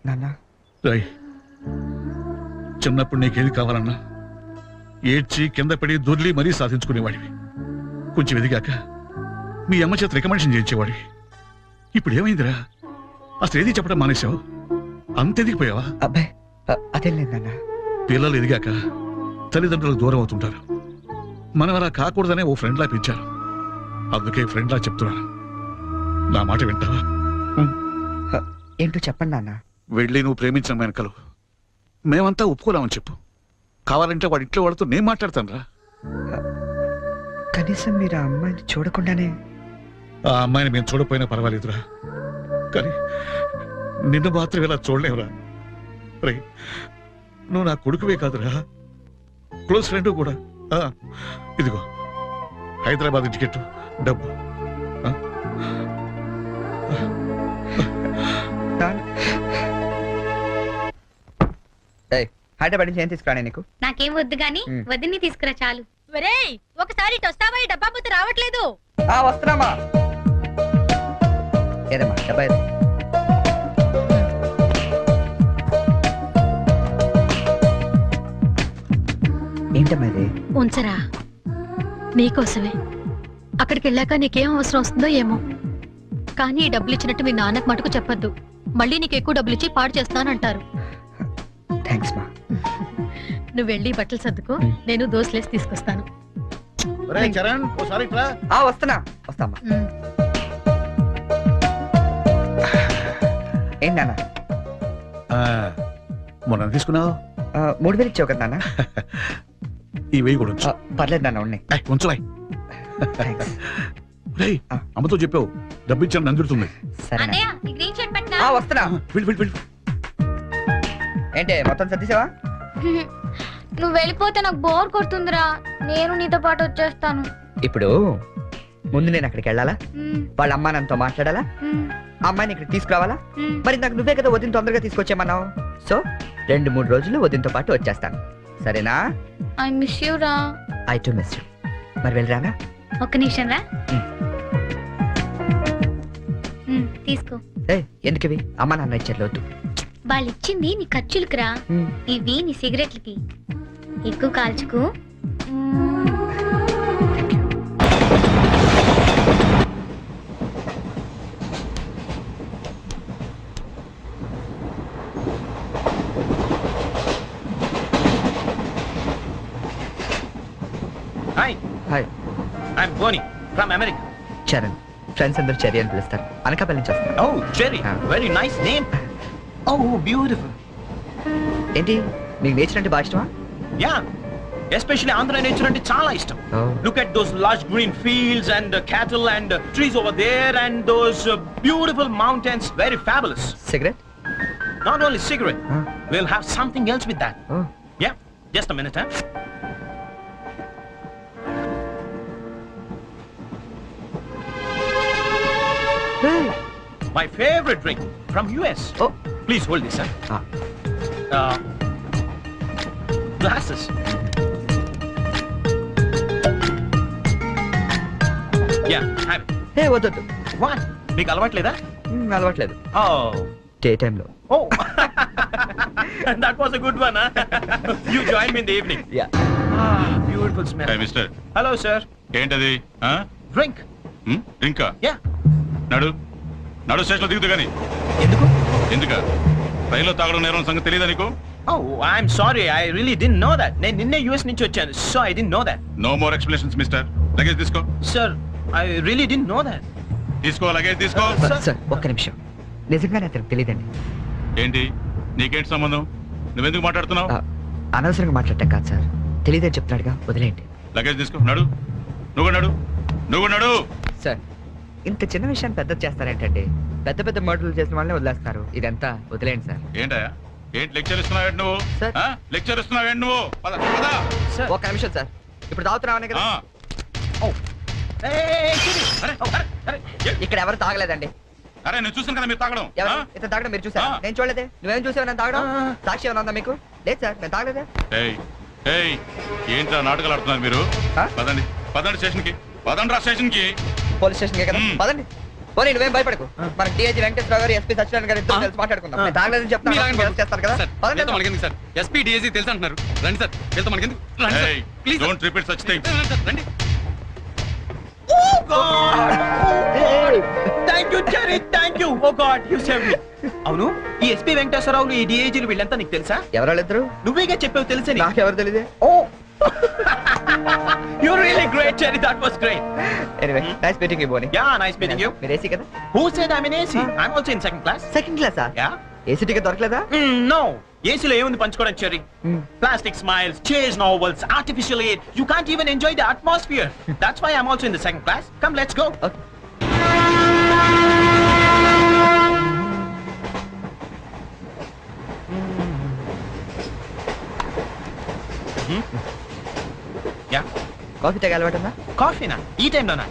Speaker 5: నాన్న,
Speaker 7: రాయ్, చిన్నప్పుడు నీకేది కావాలన్నా ఏడ్చి కింద పడి దొర్లి మరీ సాధించుకునేవాడివి. కొంచెం ఎదిగాక మీ అమ్మ చేత రికమెండేషన్ చేయించేవాడివి. ఇప్పుడు ఏమైందిరా? అసలు ఏది చెప్పడం మానేశావు? అంత ఎదిగిపోయావా?
Speaker 5: అబ్బాయి, అదేం లేదు నాన్న.
Speaker 7: పిల్లలు ఎదిగాక తల్లిదండ్రులకు దూరం అవుతుంటారు. మనం అలా కాకూడదనే ఓ ఫ్రెండ్లా పెంచారు. అందుకే ఫ్రెండ్లా చెప్తున్నాను, నా మాట వింటావా?
Speaker 5: ఏంటో చెప్పండి నాన్న.
Speaker 7: వెళ్ళి నువ్వు ప్రేమించిన వెనకలు మేమంతా ఒప్పుకోలేమని చెప్పు. కావాలంటే వాడి ఇంట్లో వాడితో నేను మాట్లాడతాను రా.
Speaker 5: కనీసం మీరు ఆ అమ్మాయిని చూడకుండానే.
Speaker 7: ఆ అమ్మాయిని మేము చూడపోయినా పర్వాలేదురా, కానీ నిన్ను మాత్రం ఇలా చూడలేవురా. రే, నువ్వు నా కొడుకువే కాదురా, క్లోజ్ ఫ్రెండ్ కూడా. ఇదిగో హైదరాబాద్ టికెట్, డబ్బు.
Speaker 5: హైదరాబాద్ నుంచి ఏం తీసుకురానే నీకు?
Speaker 6: నాకేం వద్దు గాని వదిన్ని తీసుకురా చాలు. ఒకసారి వస్తావా? ఈ డబ్బా బుద్ధి రావట్లేదు.
Speaker 5: వస్తున్నామా? ఏదమ్మా డబ్బా? ఏంటమ్మా ఇది?
Speaker 9: ఉంచరా, నీకోసమే. అక్కడికి వెళ్ళాక నీకేం అవసరం వస్తుందో ఏమో, కానీ ఈ డబ్బులు ఇచ్చినట్టు మీ నాన్నకు మటుకు చెప్పొద్దు. మళ్ళీ నీకు ఎక్కువ డబ్బులు ఇచ్చి పాడు చేస్తానంటారు.
Speaker 5: థ్యాంక్స్ మా.
Speaker 9: నువ్వు వెళ్ళి బట్టలు సర్దుకో, నేను దోశలేసి తీసుకొస్తాను.
Speaker 5: వస్తామ్మా. ఏంటన్నా
Speaker 7: మొన్న తీసుకున్నావు?
Speaker 5: 3000 ఇచ్చావు కదా నాన్న.
Speaker 7: ఈ వెయ్యి కూడా ఉంచు.
Speaker 5: పర్లేదు నాన్న, ఉన్నాయి.
Speaker 7: ఉంచురాయ్. రేయ్, అమ్మతో చెప్పావు డబ్బు ఇచ్చాను నందుతుంది.
Speaker 5: సరే
Speaker 6: అన్నయ్య, ఈ గ్రీన్ షర్ట్ పట్టినా?
Speaker 5: వస్తున్నా. ఏంటి మొత్తం సర్దిసావా?
Speaker 6: నువ్వు వెళ్ళిపోతే నాకు బోర్ కొడుతుందిరా. నేను నీతో పాటు వచ్చేస్తాను.
Speaker 5: ఇప్పుడు ముందు నేను అక్కడికి వెళ్ళాలా? వాళ్ళ అమ్మా నాన్నతో మాట్లాడాలా? అమ్మాయిని ఇక్కడ తీసుకురావాలా? మరి నాకు నువ్వే కదా వదిన తొందరగా తీసుకొచ్చేమన్నావు. సో 2-3 రోజులు వదినతో పాటు వచ్చేస్తాను, సరేనా?
Speaker 6: ఐ మిస్ యూ రా.
Speaker 5: I to miss you. మరి వెళ్ళరానా?
Speaker 6: ఒక్క నిమిషం రా. తీసుకో.
Speaker 5: ఎందుకవి? అమ్మా నాన్న ఇచ్చేది వద్దు.
Speaker 6: వాళ్ళు ఇచ్చింది నీ ఖర్చులకు రా, ఇవి నీ సిగరెట్లకి. ఎక్కువ కాల్చుకు.
Speaker 8: Hi
Speaker 5: hi
Speaker 8: I'm Bonnie from America.
Speaker 5: Charan friends అందరూ చెర్రీ అని పిలుస్తారు అనకాపల్లి నుంచి వస్తాను
Speaker 8: oh Jerry,
Speaker 5: Ah.
Speaker 8: Very nice name. Oh beautiful.
Speaker 5: ఏంటి మీకు నేచర్ అంటే బాగా ఇష్టమా
Speaker 8: యా, ఎస్పెషల్లీ ఆంధ్ర నేచర్ అంటే చాలా ఇష్టం.
Speaker 5: Oh.
Speaker 8: Look at those large green fields and cattle and trees over there and those beautiful mountains. Very fabulous.
Speaker 5: Cigarette
Speaker 8: Not only cigarette,
Speaker 5: Huh?
Speaker 8: we'll have something else with that.
Speaker 5: ఓ
Speaker 8: Yeah, just a minute, huh? My favorite drink from US.
Speaker 5: ఓ
Speaker 8: Please hold this, sir. Glasses. Yeah, have it.
Speaker 5: ఏ వద్దొద్దు
Speaker 8: What? మీకు అలవాట్లేదా?
Speaker 5: అలవాట్లేదు
Speaker 8: Oh.
Speaker 5: Day టైంలో
Speaker 8: Oh. That was a good one, huh? You join me in the evening.
Speaker 5: Yeah
Speaker 8: Ah, beautiful smell.
Speaker 7: Mister
Speaker 8: Hello, sir.
Speaker 7: ఏంటది
Speaker 8: Drink.
Speaker 7: ఇంకా
Speaker 8: Yeah.
Speaker 7: నడు నడు స్టేషన్ దిగుతు కానీ
Speaker 8: ఎందుకు?
Speaker 7: ఎందుక రైల్లో తాగడం నేరం సంగతి తెలియదా నీకు
Speaker 8: Oh, I'm sorry. I really didn't know that. నేను నిన్నే US నుంచి వచ్చాను. So I didn't know that.
Speaker 7: No more explanations mister luggage తీసుకో
Speaker 8: Sir, I really didn't know that.
Speaker 7: తీసుకో లగేజ్ తీసుకో
Speaker 5: సార్ ఒక్క నిమిషం నిజంగానే అతనికి తెలియదండి
Speaker 7: ఏంటి నీకేంటి సంబంధం నువ్వెందుకు మాట్లాడుతున్నావు
Speaker 5: అనవసరంగా మాట్లాడటం కాదు సార్ తెలియదని చెప్తున్నాడుగా వదిలేయండి
Speaker 7: లగేజ్ తీసుకో నడు నువ్వు నడు నువ్వు నడు
Speaker 5: సార్ ఇంత చిన్న విషయాన్ని పెద్ద చేస్తారేంటండి పెద్ద పెద్ద మర్డర్లు చేసిన వాళ్ళని వదిలేస్తారు ఇదంతా వదిలేయండి సార్
Speaker 7: ఏంటయ్యా ఏంటి లెక్చర్ ఇస్తున్నావు నువ్వు
Speaker 5: సార్.
Speaker 7: లెక్చర్ ఇస్తున్నావు నువ్వు పద పద
Speaker 8: Sir.
Speaker 5: ఒక్క నిమిషం సార్ ఇప్పుడు తాగుతున్నామనే కదా
Speaker 7: ఆ,
Speaker 8: Hey, Kitty.
Speaker 7: అరే, అరే, అరే, ఏ-
Speaker 5: ఇక్కడ ఎవరు తాగలేదండి
Speaker 7: అరే నేను చూసాను కదా మీరు తాగడం
Speaker 5: ఎవరు
Speaker 7: ఆ?
Speaker 5: ఇతను తాగడం మీరు చూసారా
Speaker 7: ఆ.
Speaker 5: నేను చూడలేదే నువ్వేం చూసావు నేను తాగడం
Speaker 8: ఆ.
Speaker 5: సాక్షి ఏమైనా ఉందా మీకు లేదు సార్ నేను తాగలేదే
Speaker 7: ఏయ్ ఏయ్ ఏంట్రా నాటకాలు ఆడుతున్నారు మీరు
Speaker 5: ఆ?
Speaker 7: పదండి పదండి స్టేషన్కి పదండి రా స్టేషన్కి
Speaker 5: పోలీస్ స్టేషన్ కదా
Speaker 7: మ్మ్.
Speaker 5: పదండి పోనీ నువ్వేం భయపడకు మన డిఐజీ వెంకటేశ్వర గారు ఎస్పీ సత్యనారాయణ గారు ఇద్దరు కలిసి మాట్లాడుకుందాం నేను తాగలేదని చెప్తాను చేస్తారు కదా పదండి
Speaker 10: సార్ ఎస్పీ డిఎస్సీ తెలుసు అంటున్నారు రండి సార్ వెళ్తాం మనకెందుకు రండి సార్
Speaker 7: ఏయ్
Speaker 10: please
Speaker 7: don't repeat such things
Speaker 10: రండి
Speaker 8: Thank you, Jerry. Thank you. Oh God, you saved me. అవును ఈ ఎస్పీ వెంకటేశ్వరరావులు ఈ డిఐజీలు వీళ్ళంతా నీకు తెలుసా?
Speaker 5: ఎవరాళ్ళిద్దరు
Speaker 8: నువ్వేగా చెప్పావు తెలుసని.
Speaker 5: నాకెవరు తెలియదే
Speaker 8: Oh. You're really great, Jerry. That was great.
Speaker 5: Anyway nice meeting you Boney
Speaker 8: Yeah, nice meeting you.
Speaker 5: మీరు ఏసీ కదా
Speaker 8: Who said I'm in AC? I'm also in second class.
Speaker 5: Second క్లాసా
Speaker 8: Yeah.
Speaker 5: ఏసీ టికెట్ దొరకలేదా
Speaker 8: No. ఏసీలో ఏముంది పంచుకోవడం cherry? Plastic smiles, chase novels, artificial air. You can't even enjoy the atmosphere. That's why I'm also in the second class. Come, let's go.
Speaker 5: Okay.
Speaker 8: Yeah.
Speaker 5: Coffee తాగే అలవాటు ఉందా
Speaker 8: కాఫీనా? ఈ టైంలోనా?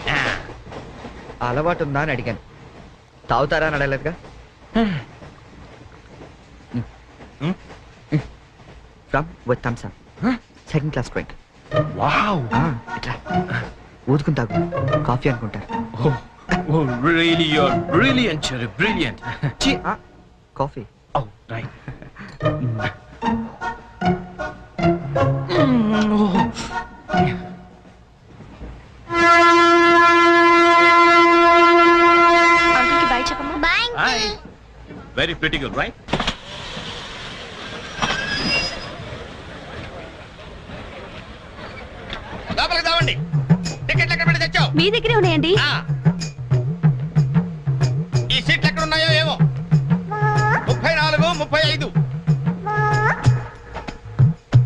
Speaker 5: అలవాటు ఉందా అని అడిగాను తాగుతారా అని అడగలేదుగా from with Thums Up second class drink
Speaker 8: Wow.
Speaker 5: ఇట్లా ఊదుకుని తాగు కాఫీ అనుకుంటారు
Speaker 8: Oh, really, you're brilliant, Cherry. Brilliant.
Speaker 5: Coffee
Speaker 8: Oh, right.
Speaker 6: అంకుల్కి బై చెప్పమ్మా bye
Speaker 8: Hi. Very pretty girl, right?
Speaker 10: లోపలికి రావండి టికెట్లు ఎక్కడ పెట్టి తెచ్చావు
Speaker 6: మీ దగ్గరే ఉన్నాయండి
Speaker 10: ఈ సీట్లు ఎక్కడ ఉన్నాయో ఏమో 34 35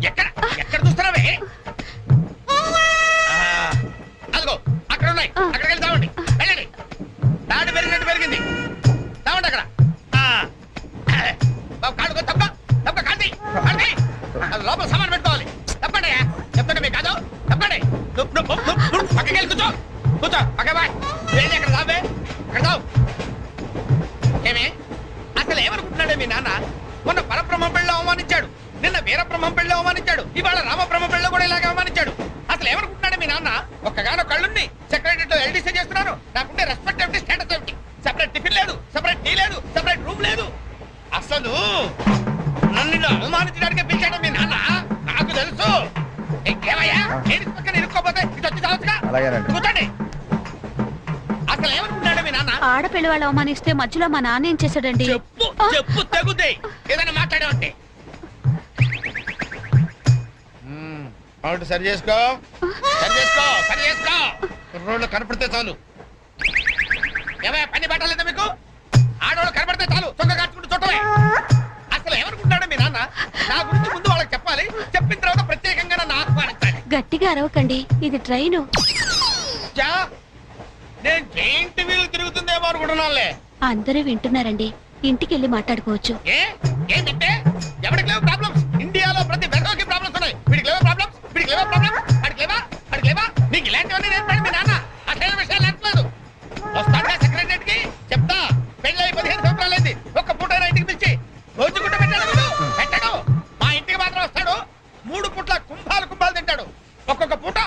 Speaker 10: ఎక్కడ ఎక్కడ చూస్తున్నావే అదిగో అక్కడ ఉన్నాయి అక్కడికి వెళ్ళి తావండి వెళ్ళండి తాడు పెరిగినట్టు పెరిగింది తావండి అక్కడ కాడుకో తప్ప తప్ప కాంతి కాంతి అది లోపల సామాన్ పెట్టుకోవాలి తప్పండి చెప్తాండి మీకు కాదు తప్పండి పక్కకి వెళ్ళి కూర్చో కూర్చో పక్క బాయ్ వెళ్ళి అక్కడ తావే అక్కడ తావు ఏమే అసలు ఏమనుకుంటున్నాడే మీ నాన్న మొన్న పరబ్రహ్మం పెళ్ళి అవమానించాడు నిన్న వీరబ్రహ్మం పెళ్ళి అవమానించాడు ఇవాళ రామబ్రహ్మ పెళ్ళి కూడా ఇలాగే అవమానించాడు అసలు ఏమనుకుంటున్నాడే మీ నాన్న ఒక్కగానో కళ్ళుండి సెక్రటరీ లో ఎల్డీసీ చేస్తున్నారు నాకుండే రెస్పెక్ట్ ఏమిటి స్టేటస్ ఏమిటి సెపరేట్ టిఫిన్ లేదు సెపరేట్ టీ లేదు సెపరేట్ రూమ్ లేదు అసలు నన్ను ఇలా అవమానించడానికి పిలిచాడు మీ నాన్న నాకు తెలుసు ఏమయ్యా లేడీస్ పక్కన ఇరుక్కోపోతే ఇటు వచ్చి చావచ్చుగా
Speaker 5: అలాగేనండి.
Speaker 10: కూర్చోండి అసలు ఏమనుకుంటున్నాడు మీ నాన్న
Speaker 6: ఆడపిల్ల వాళ్ళు అవమానిస్తే మధ్యలో మా నాన్న ఏం చేశాడండి
Speaker 10: చెప్పు చెప్పు తగుద్ది ఏదైనా మాట్లాడే ఉంటే
Speaker 8: అవును సరి చేసుకో సరి చేసుకో సరి చేసుకో రోడ్లు కనపడితే చాలు ఏమయ్య పని పట్టలేదా మీకు ఆడవాళ్ళు కనపడితే చాలు చొక్క కాచుకుంటూ చుట్టమే అసలు ఎవరుకుంటాడో మీ నాన్న నా గురించి ముందు వాళ్ళకి చెప్పాలి చెప్పిన తర్వాత ప్రత్యేకంగా నన్ను ఆహ్వానించాలి
Speaker 6: గట్టిగా అరవకండి ఇది ట్రైన్
Speaker 8: చా, నేను జైంట్ వీల్ తిరుగుతుందేమో అనుకుంటున్నానులే
Speaker 6: అందరూ వింటున్నారండి ఇంటికి వెళ్ళి మాట్లాడుకోవచ్చు
Speaker 8: ఏంటంటే ఎవరికి లేవు ప్రాబ్లమ్స్ ఇండియాలో ప్రతి వెధవకి ప్రాబ్లమ్స్ ఉన్నాయి వీడికి లేవా ప్రాబ్లమ్స్ వీడికి లేవా ప్రాబ్లమ్స్ వాడికి లేవా నీకు ఇలాంటివన్నీ నేర్పాడు మీ నాన్న అసలు విషయాలు నేర్పలేదు వస్తాడా సెక్రటరీ కి చెప్తా పెళ్ళి 15 సంవత్సరాలైంది ఒక్క పూట ఇంటికి పిలిచి రోజు గుట్ట పెట్టాడు మా ఇంటికి మాత్రం వస్తాడు 3 పూట్ల కుంభాలు తింటాడు ఒక్కొక్క పూట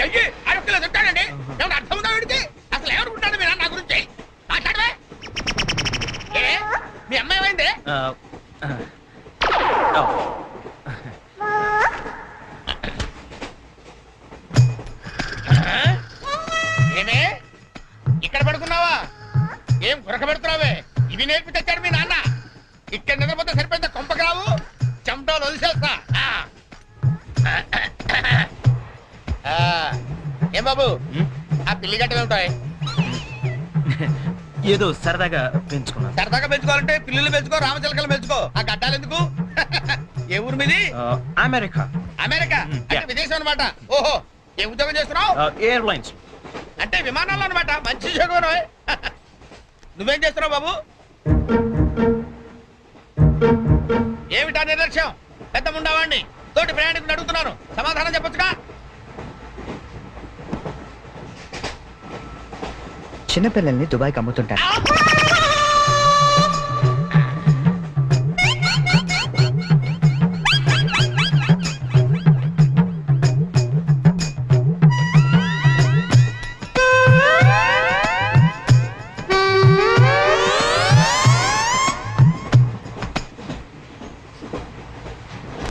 Speaker 8: నెయ్యి 6 కిలో తింటాడండి ఏమన్నా అర్థం ఉందా వీడికి అసలు ఎవరుకుంటాడు మీ నాన్న నా గురించి మాట్లాడవే మీ అమ్మాయి ఏమైంది ఏమే ఇక్కడ పడుకున్నావా ఏం గురక పెడుతున్నావే ఇవి నేర్పి తెచ్చాడు మీ నాన్న ఇక్కడ నిద్రపోతే సరిపోయింది కొంపకి రావు చెమటలు వదిలేస్తా ఏం బాబు ఆ పిల్లి గట్టలు ఉంటాయి
Speaker 10: ఏదో సరదాగా పెంచుకున్నాను.
Speaker 8: సరదాగా పెంచుకోవాలంటే పిల్లులు పెంచుకో రామచిలకలు పెంచుకో ఆ గడ్డాలు ఎందుకు ఏ ఊరు మీది
Speaker 10: అమెరికా
Speaker 8: అమెరికా అంటే విదేశం అనమాట ఓహో ఏ ఉద్యోగం చేస్తున్నావు
Speaker 10: ఎయిర్లైన్స్
Speaker 8: అంటే విమానాల్లో అనమాట మంచి ఉద్యోగం నువ్వేం చేస్తున్నావు బాబు ఏమిటా నిర్లక్ష్యం పెద్ద ఉండవాడిని తోటి ప్రయాణికుని అడుగుతున్నాను సమాధానం చెప్పొచ్చుగా
Speaker 5: చిన్నపిల్లల్ని దుబాయ్కి అమ్ముతుంటారు.